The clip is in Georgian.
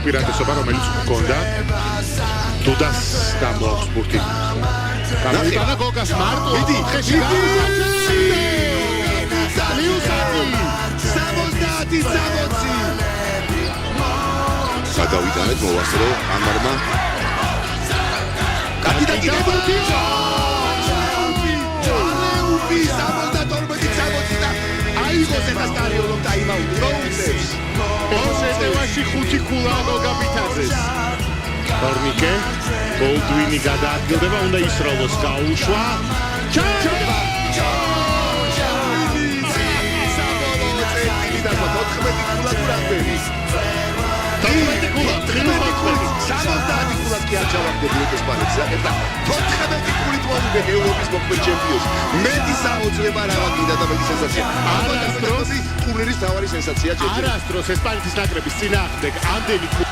უპირატესობა რომელიც ჰქონდა დუდას გამოაქვს ბურთი. გამიტანა გოგას მარტო ხეში გადავიტანეთ მოვასწრო ამარმა კაპიტანი ბურთი აიღოს ეხა სტადიონում ტაიმაუტი რო უწევს ორსეტევაში 5 ქულანო გაბიტაძეს ორნიკე ბოლდვინი გადაადგილდება უნდა ისროლოს გაუშვა ჩაება არასდროს ესპანეთის ნაკრების წინააღმდეგ ამდენი